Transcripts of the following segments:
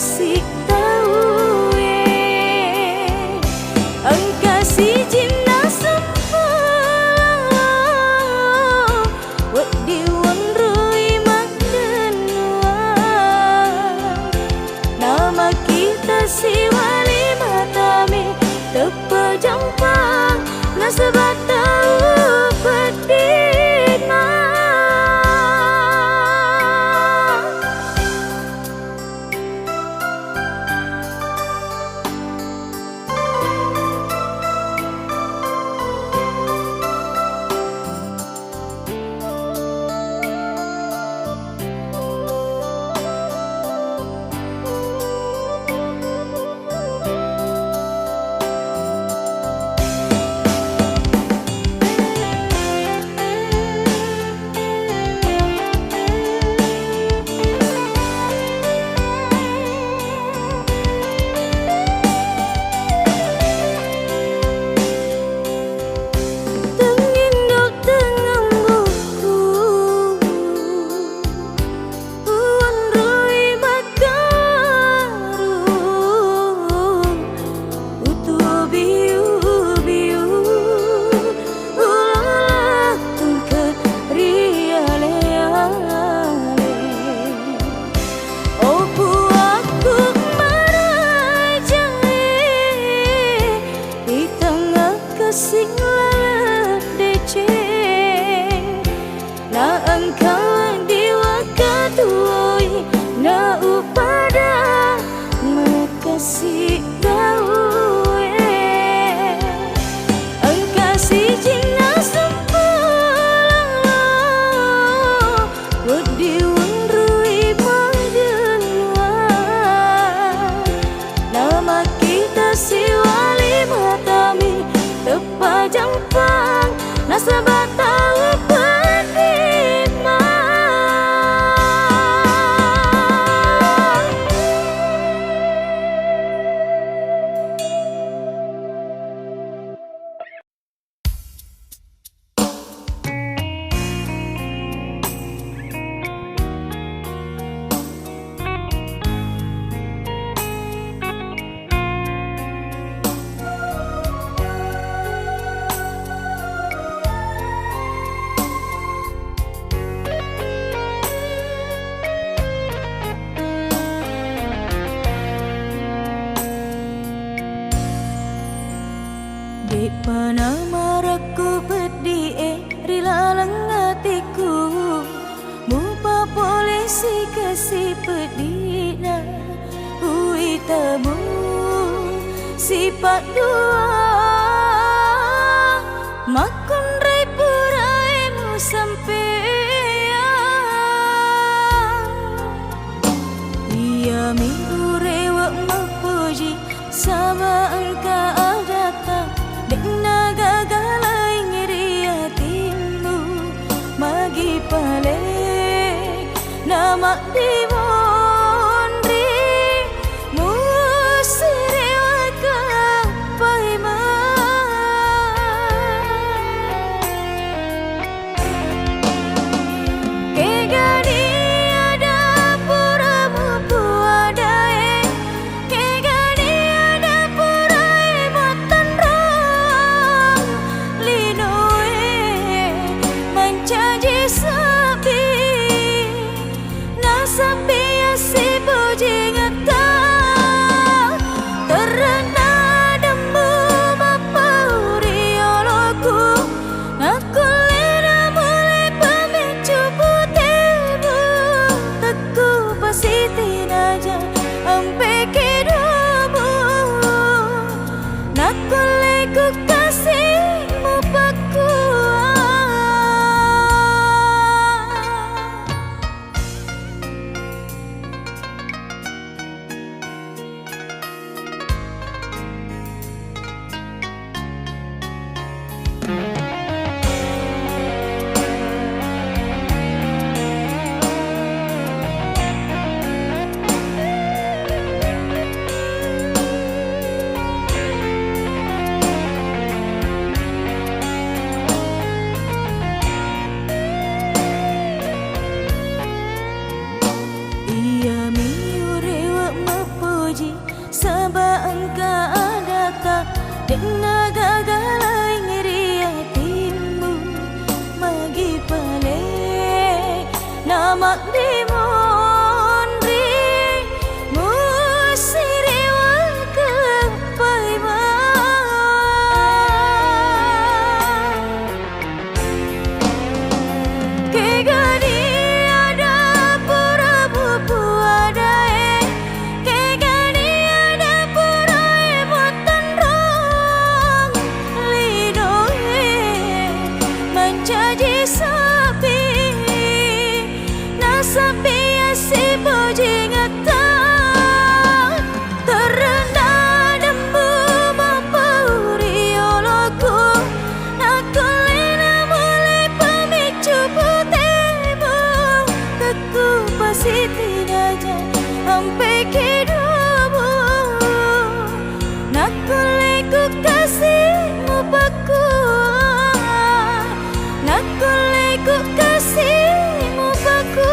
kasih tahu engkau si jinna sempurna wedi wonroi magdenua nama kita si wali matami terpejampang nasebat tahu pedina. Kasih tahu engkau si jinna sempurna wedi wonroi magdenua nama kita si wali matami terpajampang nasabat tahu pedima. Di panama raku pedih rilalang hatiku mupa polisi kasih pedina ui tamu sifat dua makun rai puraimu sampean ia minggu rewak mapuji sama engkau datang dena gagalai ngiri hatimu magi pale nama dimondri musirewa kapaima kegani ada puramu puadae kegani ada purai matan rong linoe mencaji sepi nasapi si puji ngata terena demu mapauri oloku nakulena mulai pemicu putihmu teku pasitin aja ampe kidomu nakuleku kasihmu pakuan. puji sebab engkau datang dengan gagalai ngiri hatimu magi pale namak dimon ri musiri wal kepai ma kegani ada purabu puadai kegani ada purai botan rong lidoe mencaji sapi nasapi si puji ngatan terendah dembu mapauri oloku nakulina mulai pemicu putihmu teku pasti tidaknya sampai hidupmu nakuliku kasihmu paku nakuliku kasihmu paku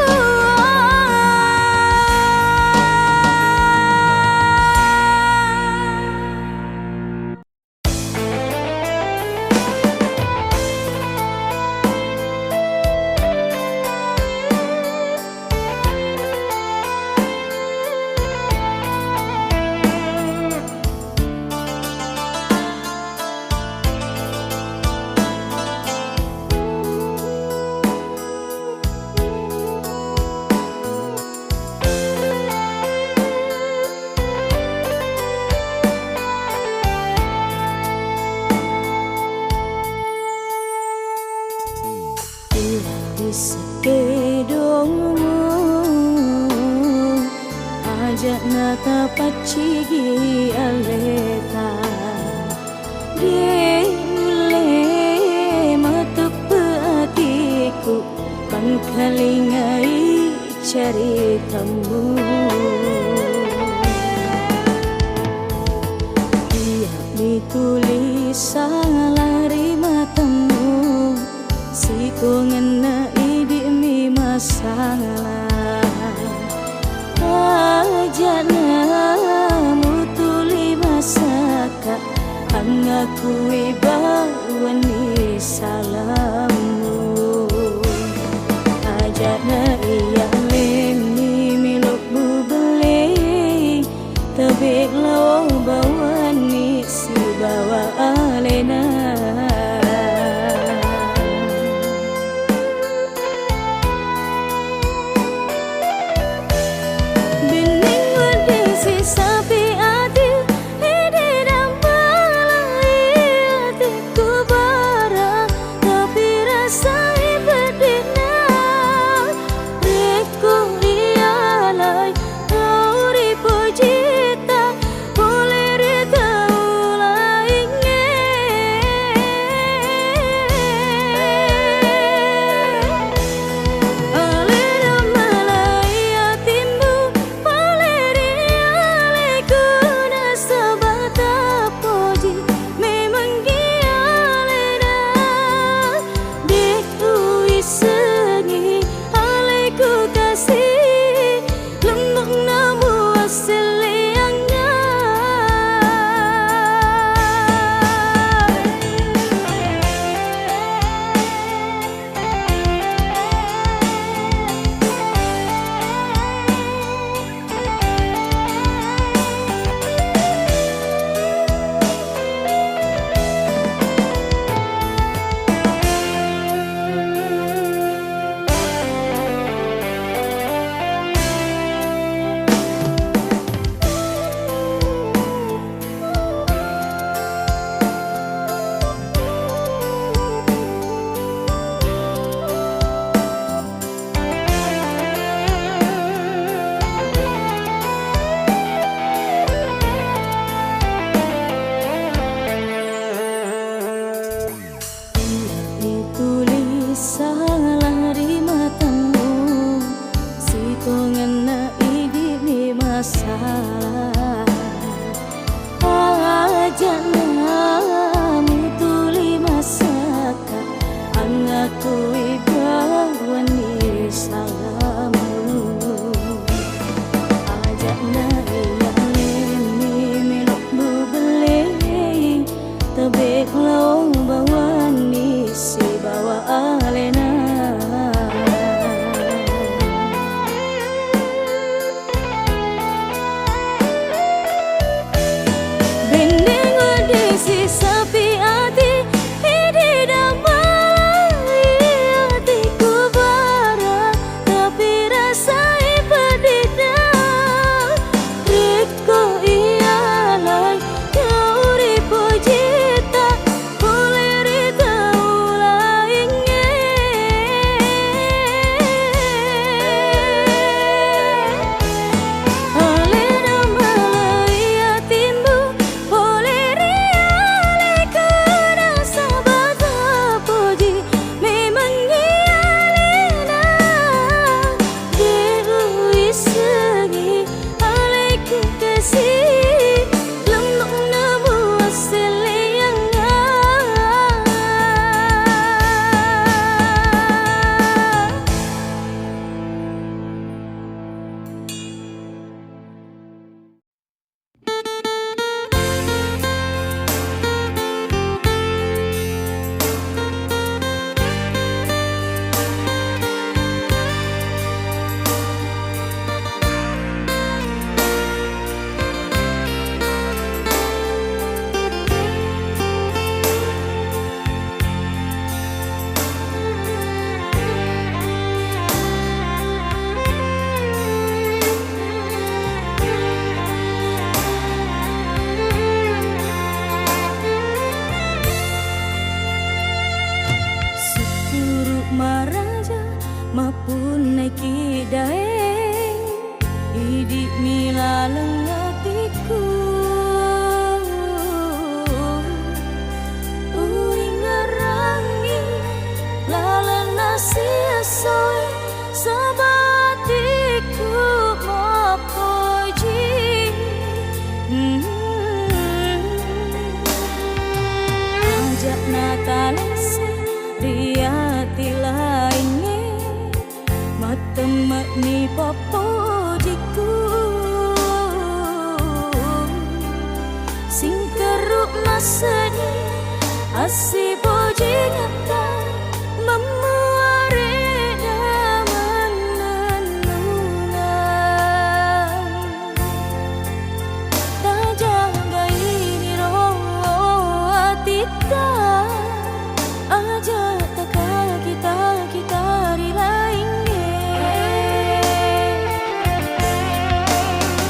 sekedongmu ajak nata pacigi aleta dile matuk hatiku pangkalingai ceritamu tiap ditulis salari matamu si ko ngena masalah aja namu tuli masaka angakui bawani salamu aja na iya lemi miluk bubeli tebik lau bawani si bawa alena sapi adil ide dan balai hatiku bara tapi rasa berdina reku dialai kau ripojita boleh ditau lainnya alena malai hatimu boleh masalah aja namu tuli masaka angaku ibawani salamu aja na iya Inding wadisi sapi ati Hidi damai hatiku bara Tapi rasai pedida Riko ialai kau ripojita Boleh rita ulainya Alena malai atimbu Boleh riale kena sahabat poji Memang ialena Dewi segi alaiku kasih Lemuk nabu aselianga Sukuruk maraja mapun naiki daeng Idik mila lengatiku Uring ngerangi lalena siasoi Sabatiku mapoji Ajak natalese riati lainnya Matemak ni papojiku Sing keruk masani Asi poji nyata Memuare daman nenungan Tajaga ini roh atita Aja taka kita rilainge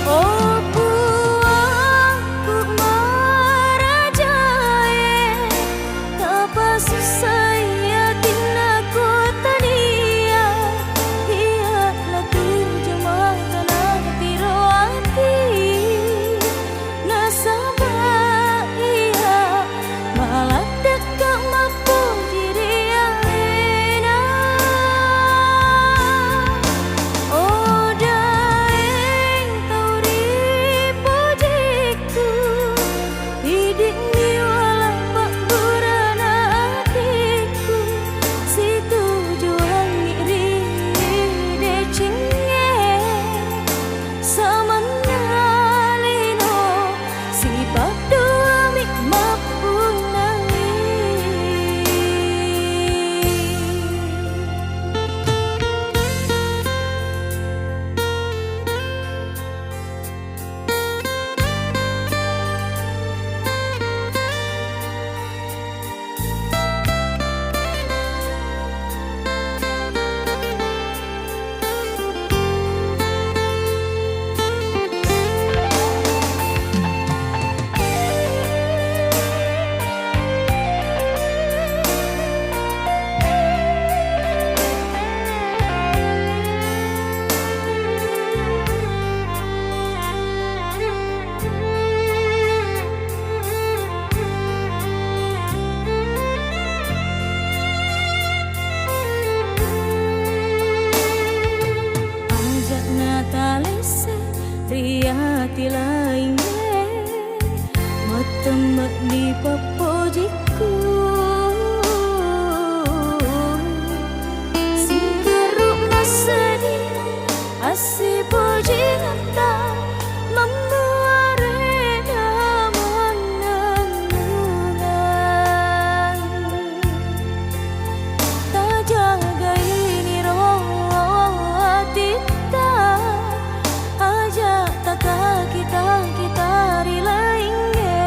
Oh buahku marajae Tapa susah ya tinaku tania Hiatlah turjemah tanah tiro hati Nasabah iya malah dekat mampu diri alena Oh daeng tau ripojiku Hidik ni walau bak burana hatiku Si tujuan ngiri decingnya Samanalino si padu amik mapunangi Ajak natalese riati lainnya Matemak ni papojiku Sing keruk masani Asi poji nyata Memuare daman nenungan Tajaga ini roh atita Aja taka kita rilainge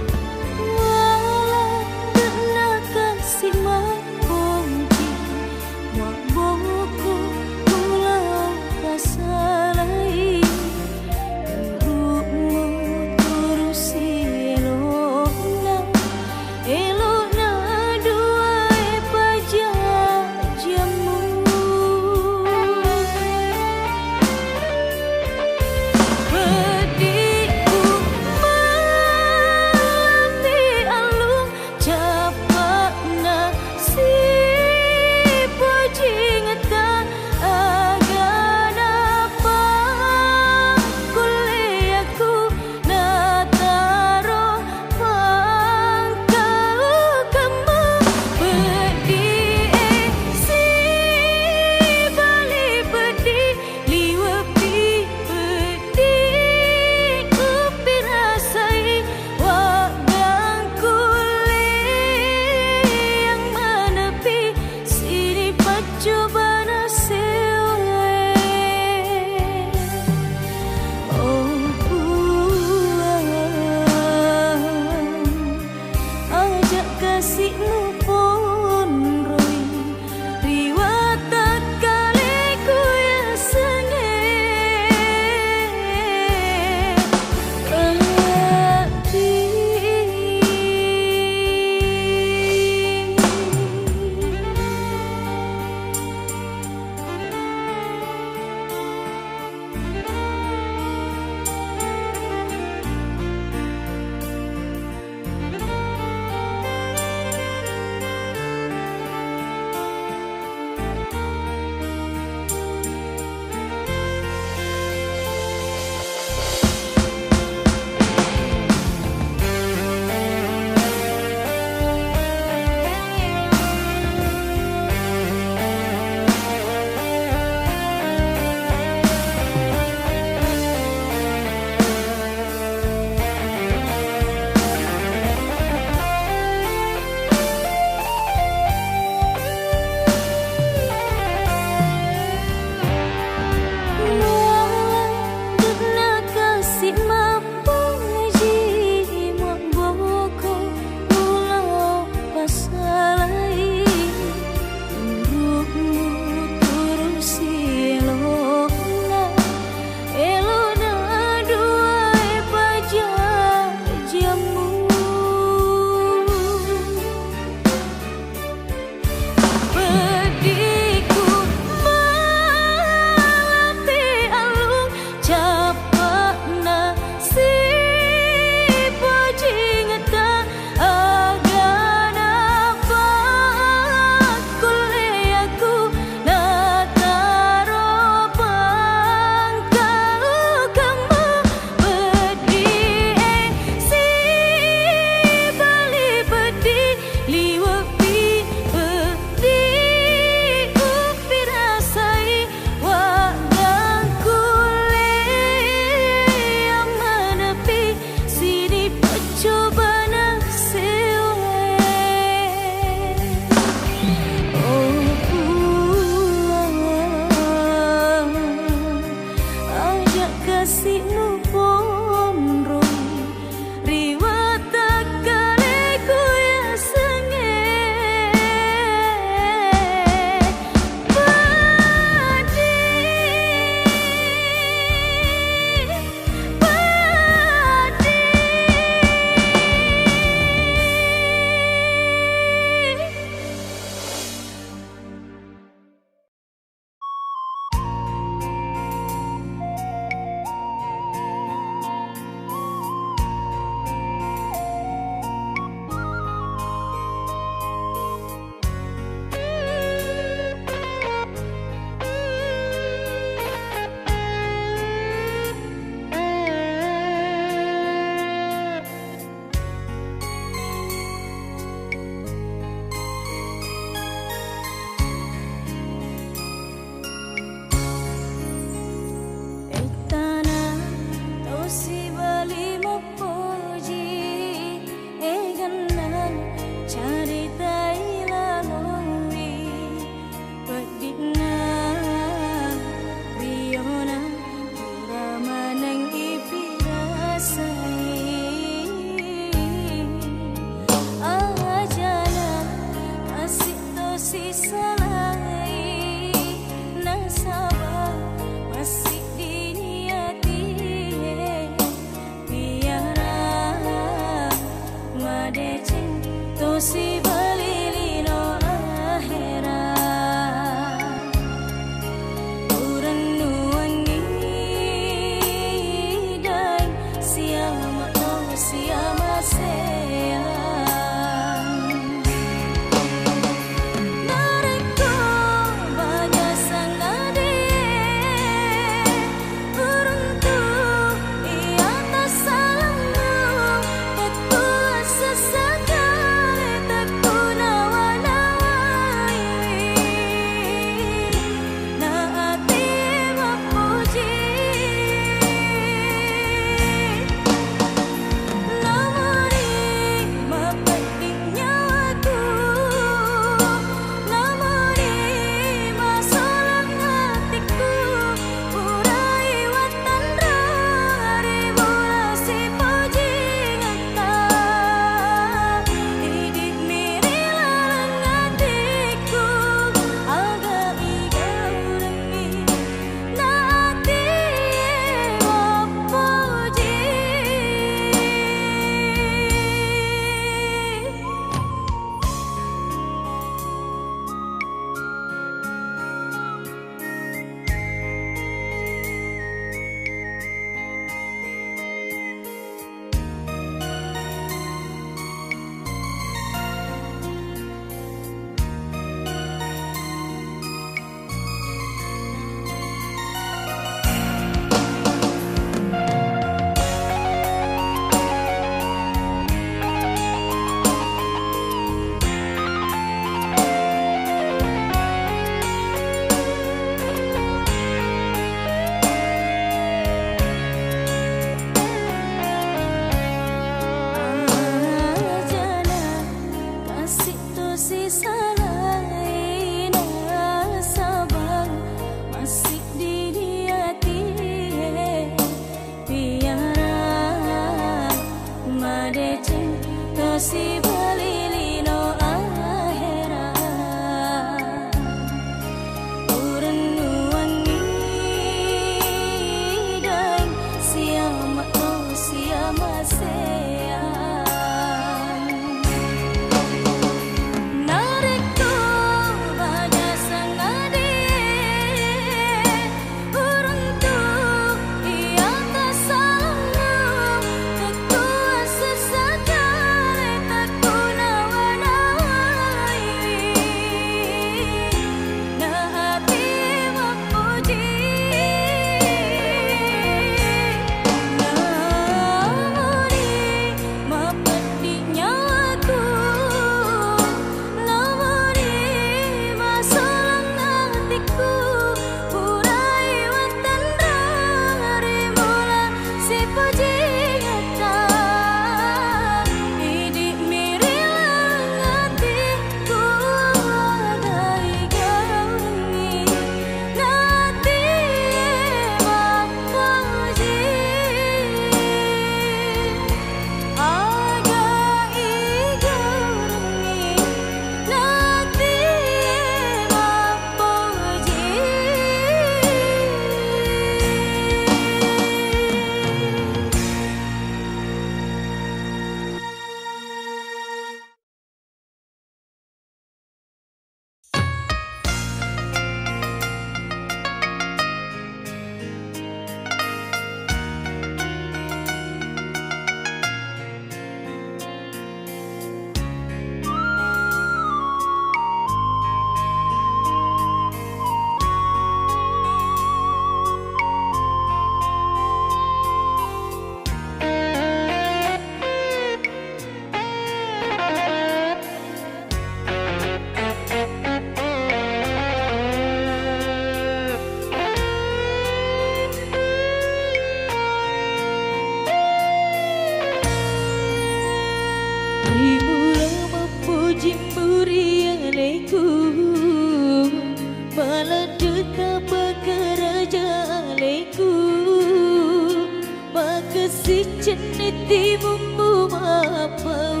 ceniti mumpu mapau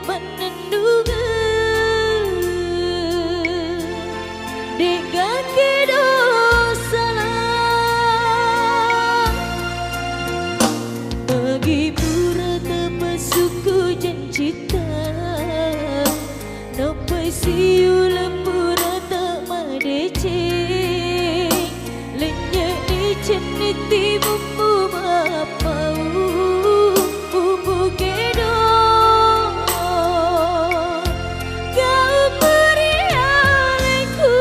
menendunga dengan kedosalah bagi pura terpasuku janjita nampai siu lempura tak madece lenyek ni ceniti mumpu mapau mumpu kedo kau beri alaiku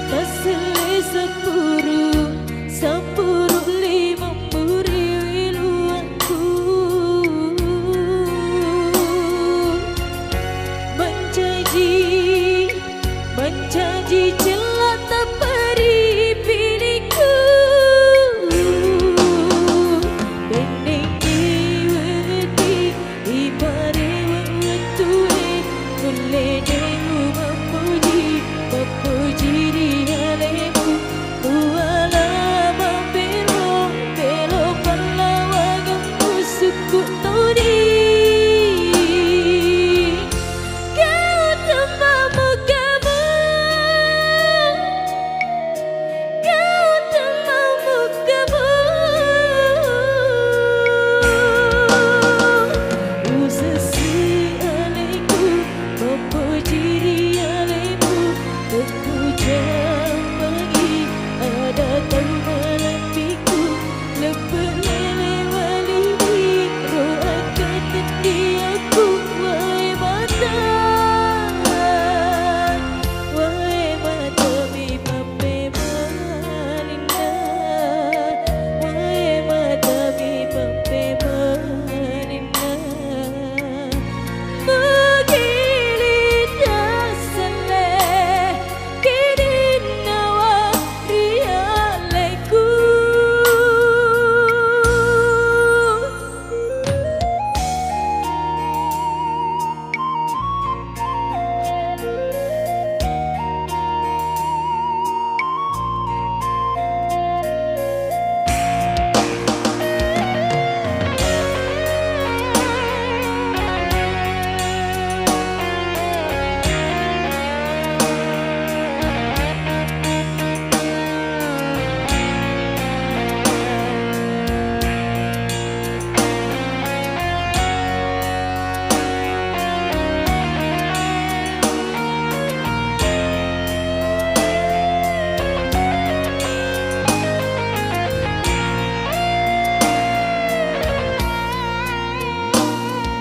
tak selesa puru sampuru lima muri wiluanku menjanji celah tak peri pilihku bening diweti ibare wetue kulene memuji dialemu wala mambelo belo palawagang musuku todi kau temamu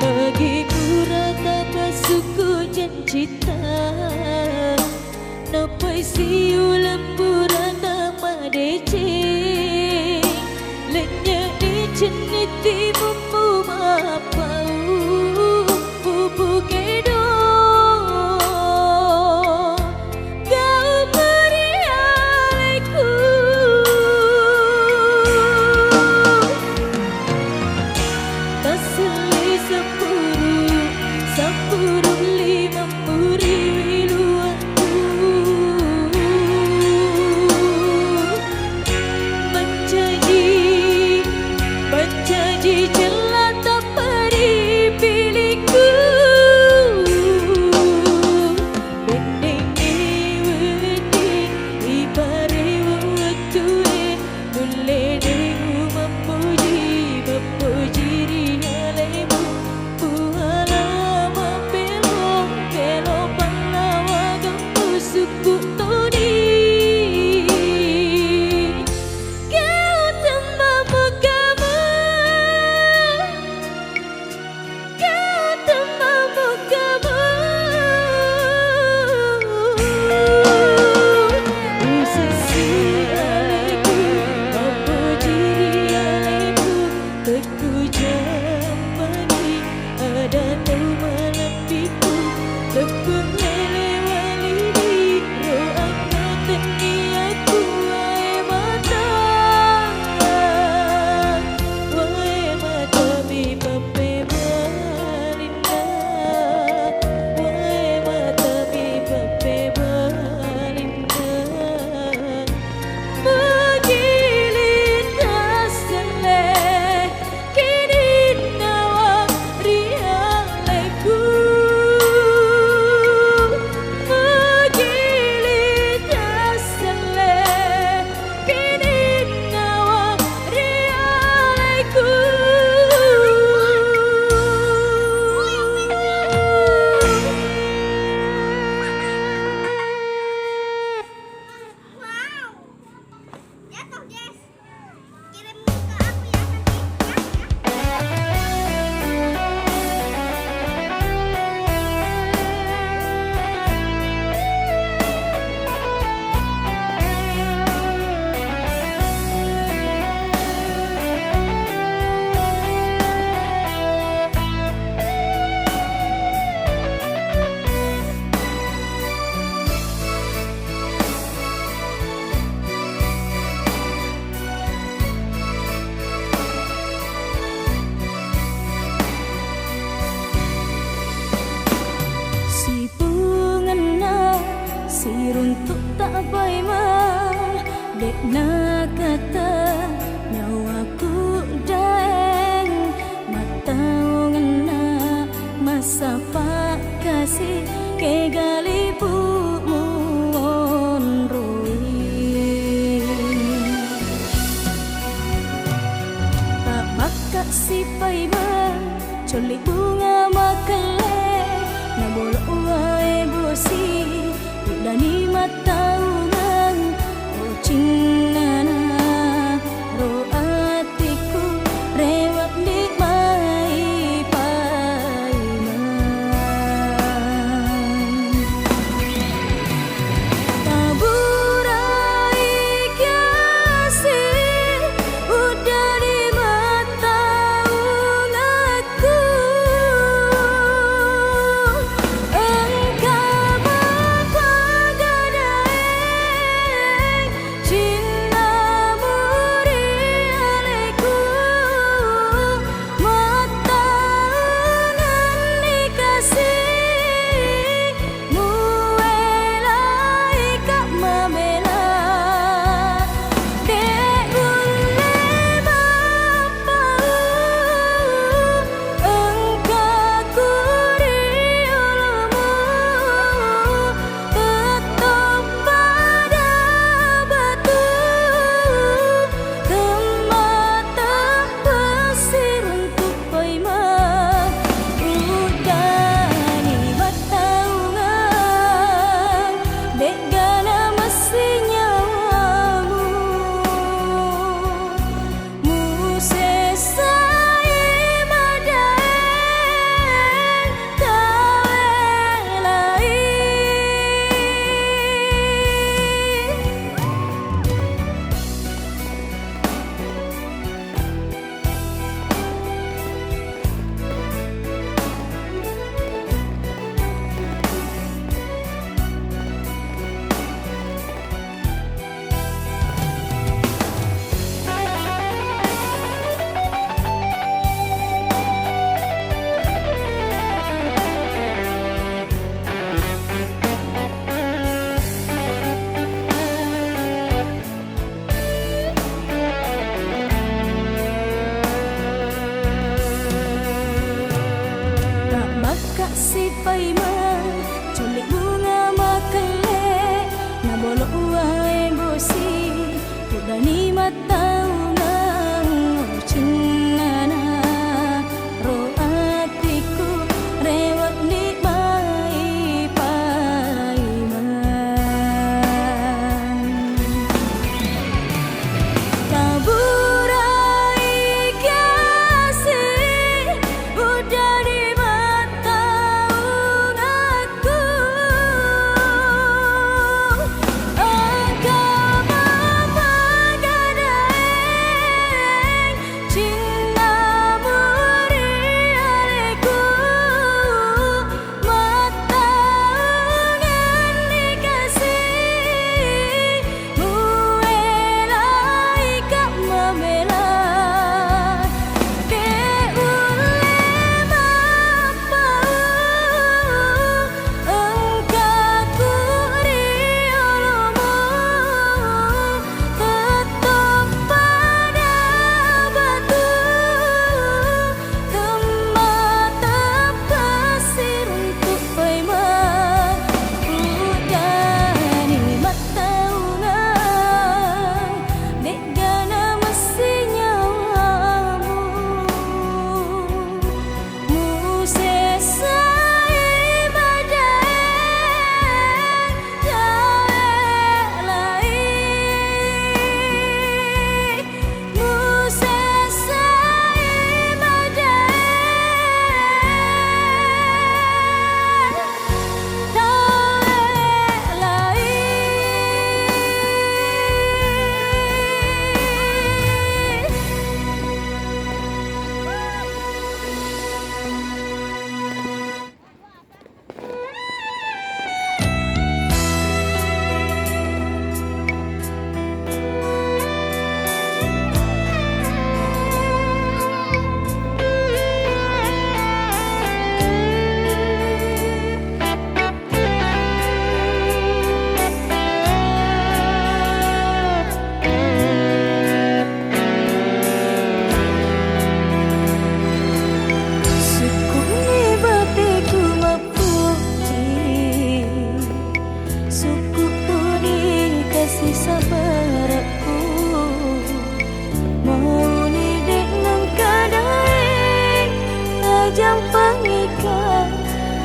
bagi pura tapasuku janjita napai siu lempura tamadece lenyek di ceniti mumpu mapau mumpu kedo kau beri alaiku tak selesa sampuru lima muri wiluanku bai mah dek na kata nyawaku daeng matau ngena masa pak kasih ke galipu muon roi tak bakak si pai mah coli bunga makale na bolok wae bosi udani mataungan oh cinana ro atiku rewak di mai paiman taburai kasih udah di mataung aku engkau mapagadaeng cinta muri aleku mataungan dikasih muelai kak mamela dek ule mapau engkau kuri ulumu tetap pada batu temata pesir untuk paimah udani mataungan dek gana masih nyawamu musesai madaeng tawelai tak bakak si paimah culik bunga makale na bolok wae bosi udani mataungan oh cinana ro atiku rewak di mai paiman taburai kasih udah di mataung aku engkau mapagadaeng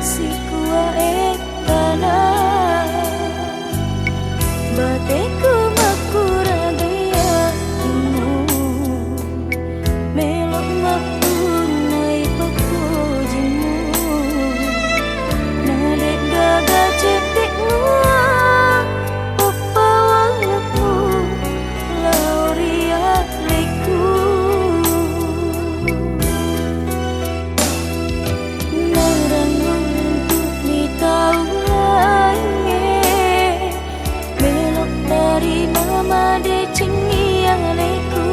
kasihku wae kana bateku makura gaya tino melok mapunai pakujimu nadek gaga cetek mua opa walaku lauria leku narang untuk ni tahu melok dari mama de cengi aleku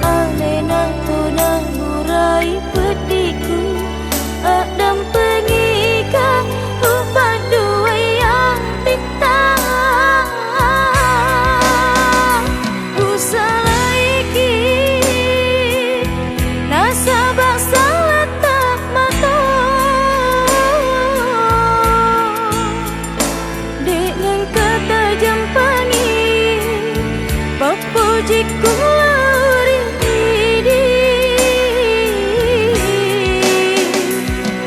alena tona murai pediku adam pengika upat dua yang pita usaha iki nasabak salah tak mata dengan kata jampani papujiku lauri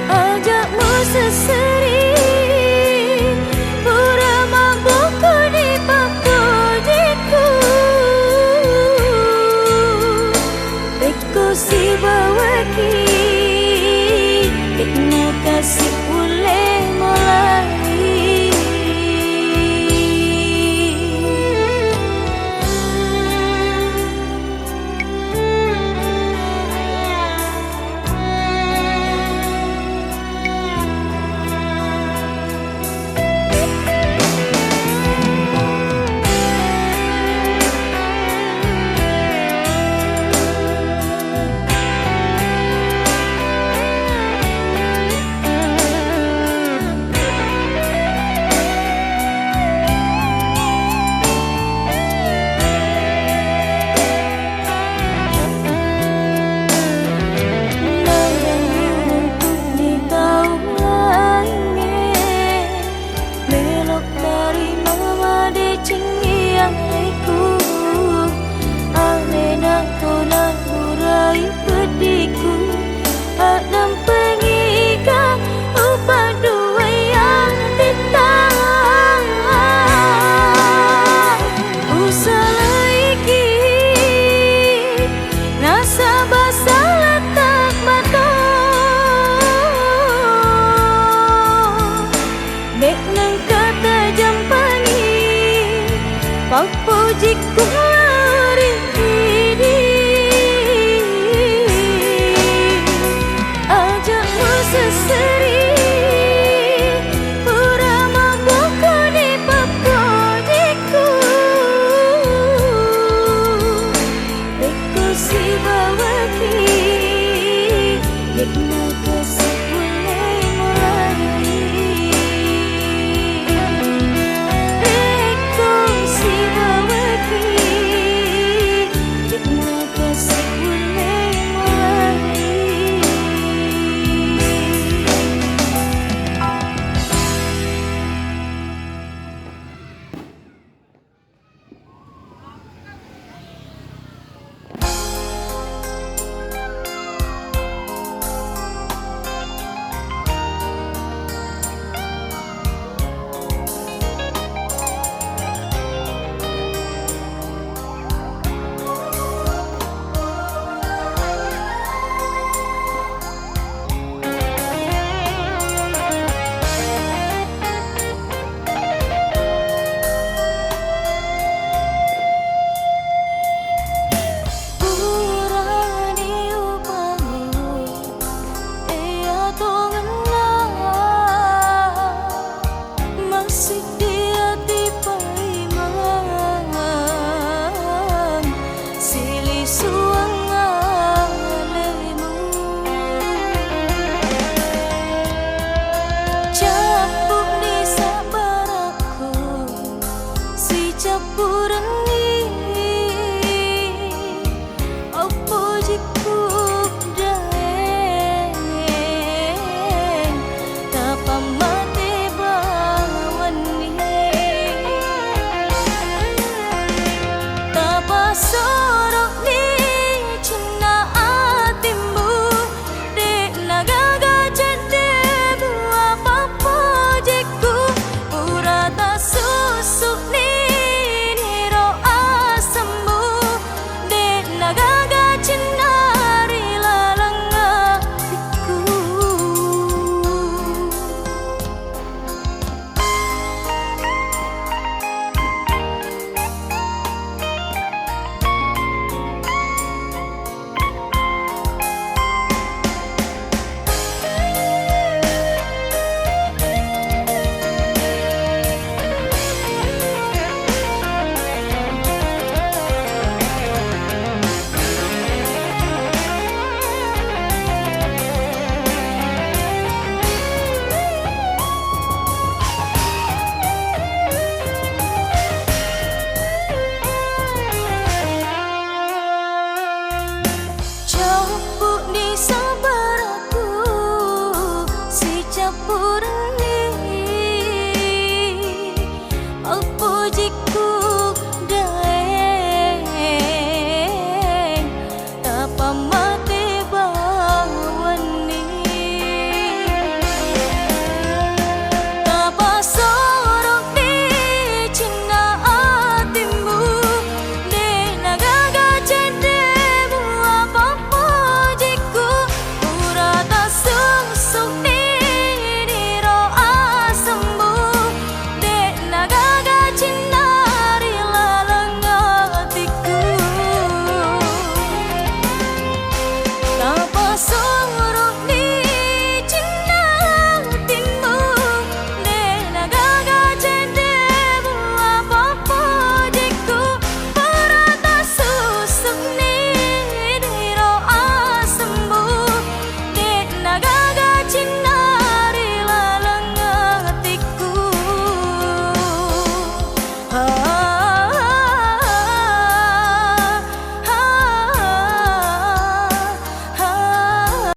ajakmu seseri pura mabukku di papujiku Eko si bawaki Tekna kasih boleh mulai ngapura